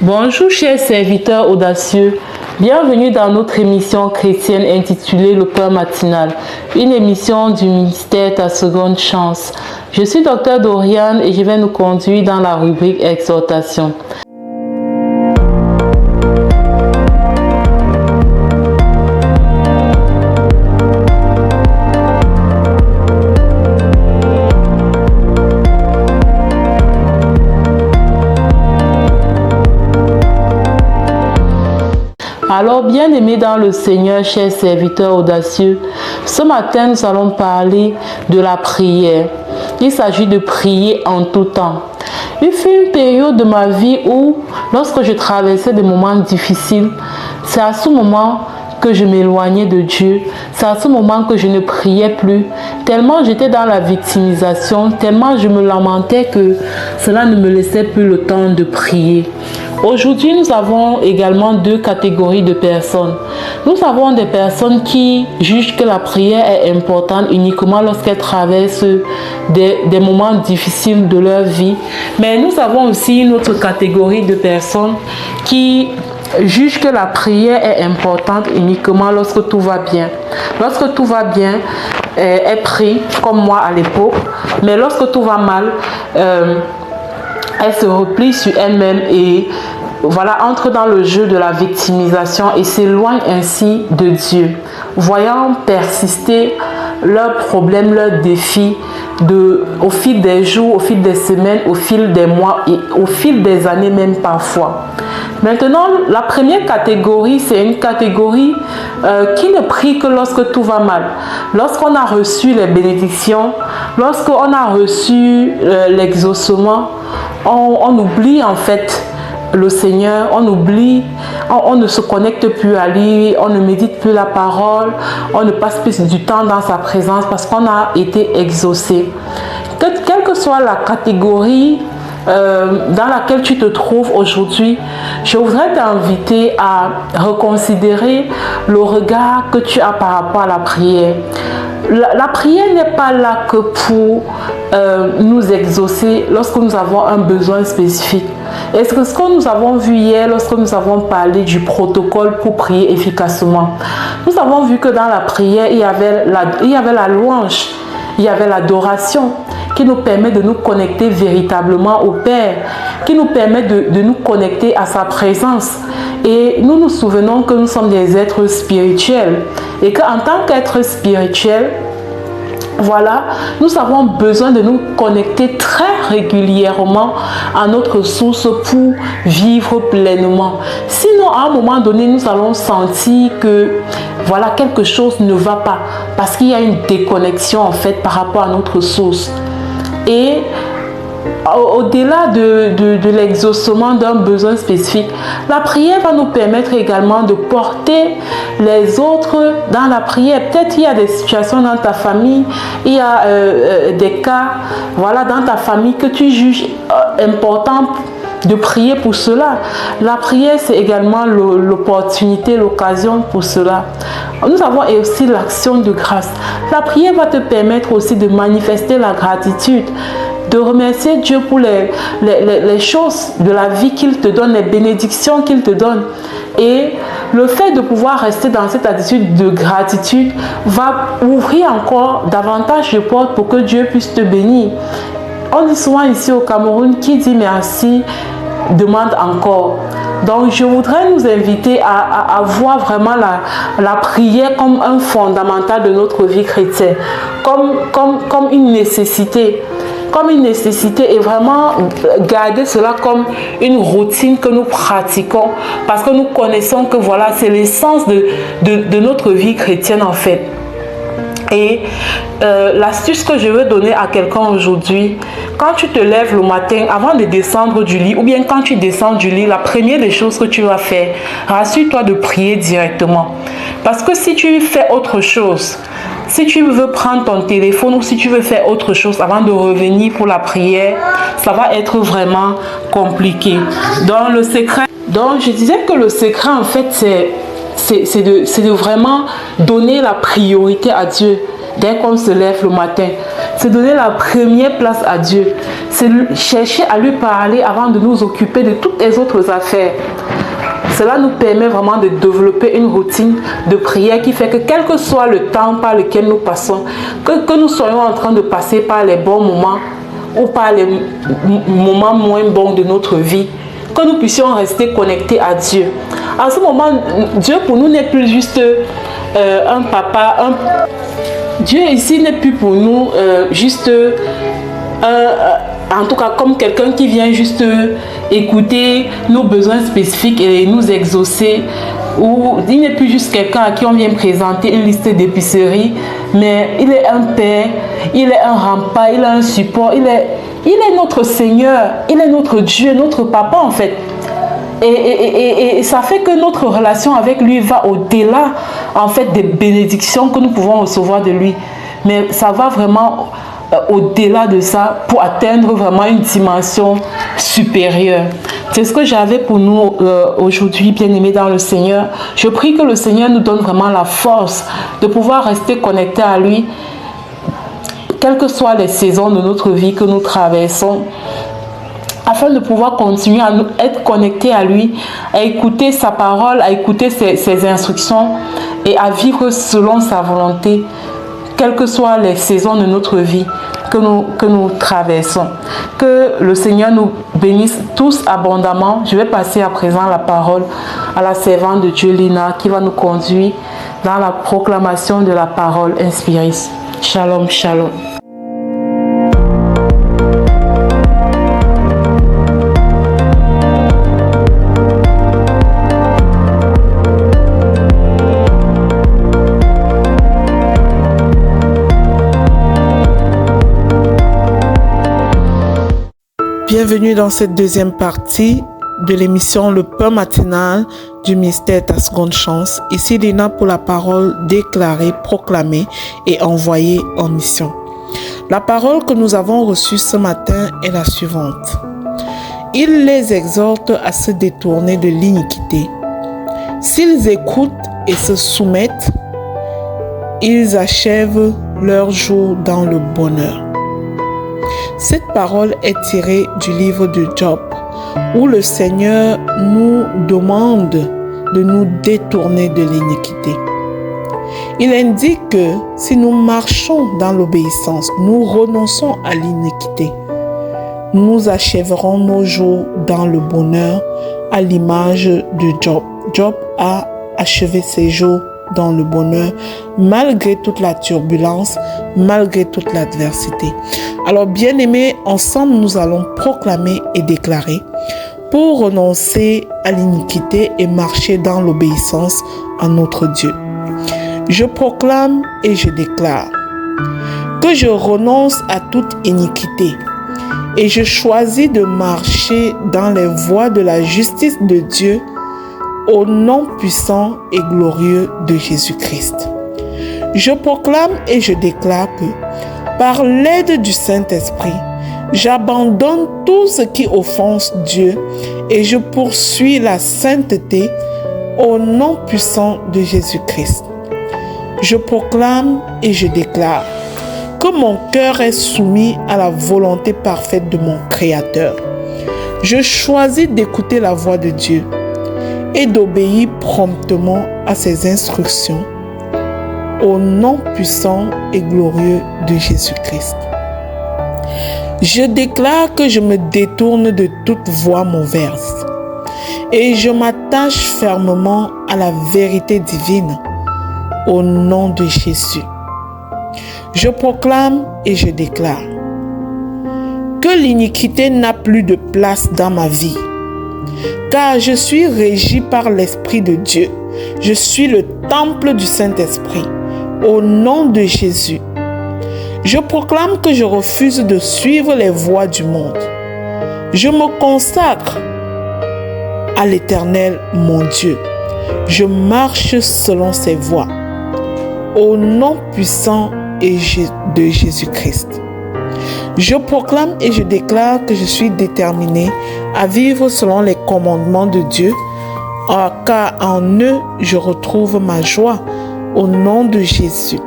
Bonjour chers serviteurs audacieux, bienvenue dans notre émission chrétienne intitulée Le Pain matinal, une émission du ministère Ta seconde chance. Je suis Dr Doriane et je vais nous conduire dans la rubrique Exhortation. Alors, bien-aimés dans le Seigneur, chers serviteurs audacieux, ce matin, nous allons parler de la prière. Il s'agit de prier en tout temps. Il fut une période de ma vie où, lorsque je traversais des moments difficiles, c'est à ce moment que je m'éloignais de Dieu. C'est à ce moment que je ne priais plus. Tellement j'étais dans la victimisation, tellement je me lamentais que cela ne me laissait plus le temps de prier. Aujourd'hui, nous avons également deux catégories de personnes. Nous avons des personnes qui jugent que la prière est importante uniquement lorsqu'elles traversent des moments difficiles de leur vie. Mais nous avons aussi une autre catégorie de personnes qui jugent que la prière est importante uniquement lorsque tout va bien. Lorsque tout va bien, elle prie, comme moi à l'époque. Mais lorsque tout va mal, elle se replie sur elle-même et voilà, entre dans le jeu de la victimisation et s'éloigne ainsi de Dieu, voyant persister leurs problèmes, leurs défis au fil des jours, au fil des semaines, au fil des mois et au fil des années même parfois. Maintenant, la première catégorie, c'est une catégorie qui ne prie que lorsque tout va mal. Lorsqu'on a reçu les bénédictions, lorsqu'on a reçu l'exaucement, on oublie en fait le Seigneur, on oublie, on ne se connecte plus à lui, on ne médite plus la parole, on ne passe plus du temps dans sa présence parce qu'on a été exaucé. Quelle que soit la catégorie dans laquelle tu te trouves aujourd'hui, je voudrais t'inviter à reconsidérer le regard que tu as par rapport à la prière. La prière n'est pas là que pour nous exaucer lorsque nous avons un besoin spécifique. Est-ce que ce que nous avons vu hier lorsque nous avons parlé du protocole pour prier efficacement, nous avons vu que dans la prière, il y avait la louange, il y avait l'adoration qui nous permet de nous connecter véritablement au Père, qui nous permet de nous connecter à sa présence. Et nous nous souvenons que nous sommes des êtres spirituels et qu'en tant qu'êtres spirituels, voilà, nous avons besoin de nous connecter très régulièrement à notre source pour vivre pleinement. Sinon, à un moment donné, nous allons sentir que voilà, quelque chose ne va pas parce qu'il y a une déconnexion en fait par rapport à notre source. Et au-delà de l'exaucement d'un besoin spécifique, la prière va nous permettre également de porter les autres dans la prière. Peut-être il y a des situations dans ta famille, il y a des cas voilà, dans ta famille que tu juges important de prier pour cela. La prière, c'est également l'opportunité, l'occasion pour cela. Nous avons aussi l'action de grâce. La prière va te permettre aussi de manifester la gratitude, de remercier Dieu pour les choses de la vie qu'il te donne, les bénédictions qu'il te donne. Et le fait de pouvoir rester dans cette attitude de gratitude va ouvrir encore davantage de portes pour que Dieu puisse te bénir. On dit souvent ici au Cameroun, qui dit merci demande encore. Donc je voudrais nous inviter à voir vraiment la prière comme un fondamental de notre vie chrétienne, comme une nécessité. Comme une nécessité et vraiment garder cela comme une routine que nous pratiquons parce que nous connaissons que voilà, c'est l'essence de notre vie chrétienne en fait. Et l'astuce que je veux donner à quelqu'un aujourd'hui, quand tu te lèves le matin avant de descendre du lit ou bien quand tu descends du lit, la première des choses que tu vas faire, rassure-toi de prier directement. Parce que si tu fais autre chose, si tu veux prendre ton téléphone ou si tu veux faire autre chose avant de revenir pour la prière, ça va être vraiment compliqué. Donc je disais que le secret en fait c'est de vraiment donner la priorité à Dieu. dès qu'on se lève le matin. C'est donner la première place à Dieu. C'est chercher à lui parler avant de nous occuper de toutes les autres affaires. Cela nous permet vraiment de développer une routine de prière qui fait que quel que soit le temps par lequel nous passons, que nous soyons en train de passer par les bons moments ou par les moments moins bons de notre vie, que nous puissions rester connectés à Dieu. À ce moment, Dieu pour nous n'est plus juste un papa. Dieu ici n'est plus pour nous juste en tout cas comme quelqu'un qui vient juste écouter nos besoins spécifiques et nous exaucer, ou il n'est plus juste quelqu'un à qui on vient présenter une liste d'épicerie, mais il est un père, il est un rempart, il est un support, il est notre Seigneur, il est notre Dieu, notre papa en fait. Et ça fait que notre relation avec lui va au-delà en fait des bénédictions que nous pouvons recevoir de lui, mais ça va vraiment au-delà de ça pour atteindre vraiment une dimension supérieure. C'est ce que j'avais pour nous aujourd'hui, bien-aimés dans le Seigneur. Je prie que le Seigneur nous donne vraiment la force de pouvoir rester connectés à lui, quelles que soient les saisons de notre vie que nous traversons, afin de pouvoir continuer à être connectés à lui, à écouter sa parole, à écouter ses instructions et à vivre selon sa volonté, quelles que soient les saisons de notre vie que nous traversons. Que le Seigneur nous bénisse tous abondamment. Je vais passer à présent la parole à la servante de Dieu, Lina, qui va nous conduire dans la proclamation de la parole inspirée. Shalom, shalom. Bienvenue dans cette deuxième partie de l'émission Le Pain matinal du ministère Ta Seconde Chance. Ici Lina pour la parole déclarée, proclamée et envoyée en mission. La parole que nous avons reçue ce matin est la suivante. Il les exhorte à se détourner de l'iniquité. S'ils écoutent et se soumettent, ils achèvent leur jour dans le bonheur. Cette parole est tirée du livre de Job, où le Seigneur nous demande de nous détourner de l'iniquité. Il indique que si nous marchons dans l'obéissance, nous renonçons à l'iniquité, nous achèverons nos jours dans le bonheur, à l'image de Job. Job a achevé ses jours dans le bonheur, malgré toute la turbulence, malgré toute l'adversité. Alors, bien-aimés, ensemble, nous allons proclamer et déclarer pour renoncer à l'iniquité et marcher dans l'obéissance à notre Dieu. Je proclame et je déclare que je renonce à toute iniquité et je choisis de marcher dans les voies de la justice de Dieu au nom puissant et glorieux de Jésus-Christ. Je proclame et je déclare que, par l'aide du Saint-Esprit, j'abandonne tout ce qui offense Dieu et je poursuis la sainteté au nom puissant de Jésus-Christ. Je proclame et je déclare que mon cœur est soumis à la volonté parfaite de mon Créateur. Je choisis d'écouter la voix de Dieu et d'obéir promptement à ses instructions au nom puissant et glorieux de Jésus-Christ. Je déclare que je me détourne de toute voie mauvaise et je m'attache fermement à la vérité divine au nom de Jésus. Je proclame et je déclare que l'iniquité n'a plus de place dans ma vie, car je suis régi par l'Esprit de Dieu. Je suis le temple du Saint-Esprit. Au nom de Jésus, je proclame que je refuse de suivre les voies du monde. Je me consacre à l'Éternel, mon Dieu. Je marche selon ses voies. Au nom puissant de Jésus-Christ. Je proclame et je déclare que je suis déterminé à vivre selon les commandements de Dieu, car en eux, je retrouve ma joie au nom de Jésus.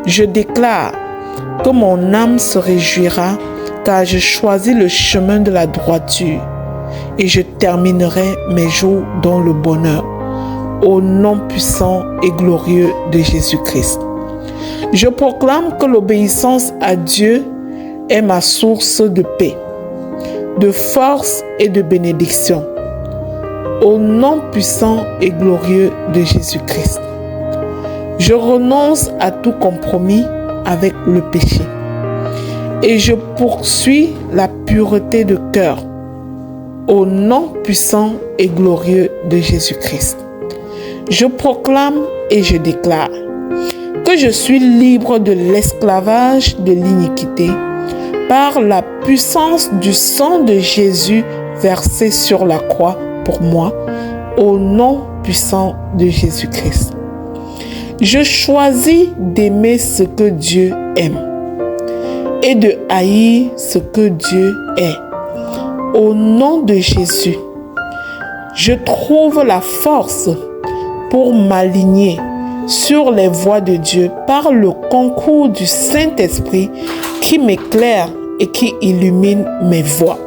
Je déclare que mon âme se réjouira car je choisis le chemin de la droiture et je terminerai mes jours dans le bonheur. Au nom puissant et glorieux de Jésus-Christ. Je proclame que l'obéissance à Dieu est ma source de paix, de force et de bénédiction. Au nom puissant et glorieux de Jésus-Christ. Je renonce à tout compromis avec le péché et je poursuis la pureté de cœur. Au nom puissant et glorieux de Jésus-Christ. Je proclame et je déclare que je suis libre de l'esclavage de l'iniquité par la puissance du sang de Jésus versé sur la croix pour moi, au nom puissant de Jésus-Christ. Je choisis d'aimer ce que Dieu aime et de haïr ce que Dieu est. Au nom de Jésus, je trouve la force pour m'aligner sur les voies de Dieu par le concours du Saint-Esprit qui m'éclaire et qui illumine mes voies.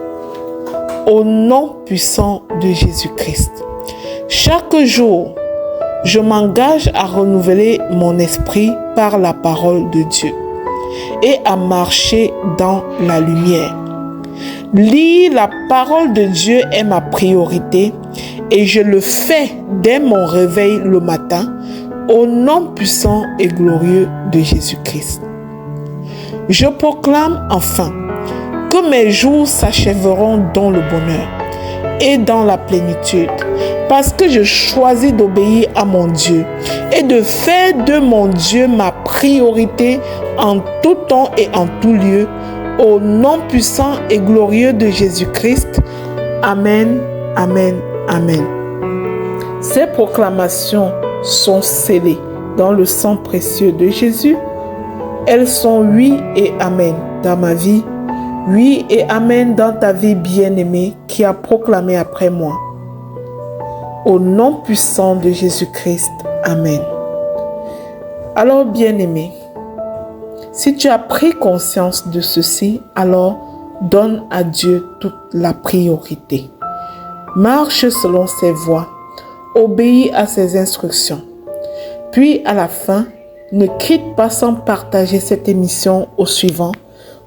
Au nom puissant de Jésus-Christ. Chaque jour, je m'engage à renouveler mon esprit par la parole de Dieu et à marcher dans la lumière. Lire la parole de Dieu est ma priorité et je le fais dès mon réveil le matin au nom puissant et glorieux de Jésus-Christ. Je proclame enfin que mes jours s'achèveront dans le bonheur et dans la plénitude parce que je choisis d'obéir à mon Dieu et de faire de mon Dieu ma priorité en tout temps et en tout lieu au nom puissant et glorieux de Jésus-Christ. Amen, amen, amen. Ces proclamations sont scellées dans le sang précieux de Jésus. Elles sont oui et amen dans ma vie, oui et amen dans ta vie bien-aimée qui a proclamé après moi. Au nom puissant de Jésus-Christ, amen. Alors bien-aimé, si tu as pris conscience de ceci, alors donne à Dieu toute la priorité. Marche selon ses voies, obéis à ses instructions. Puis à la fin, ne quitte pas sans partager cette émission au suivant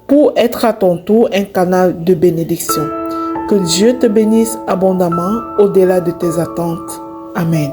pour être à ton tour un canal de bénédiction. Que Dieu te bénisse abondamment au-delà de tes attentes. Amen.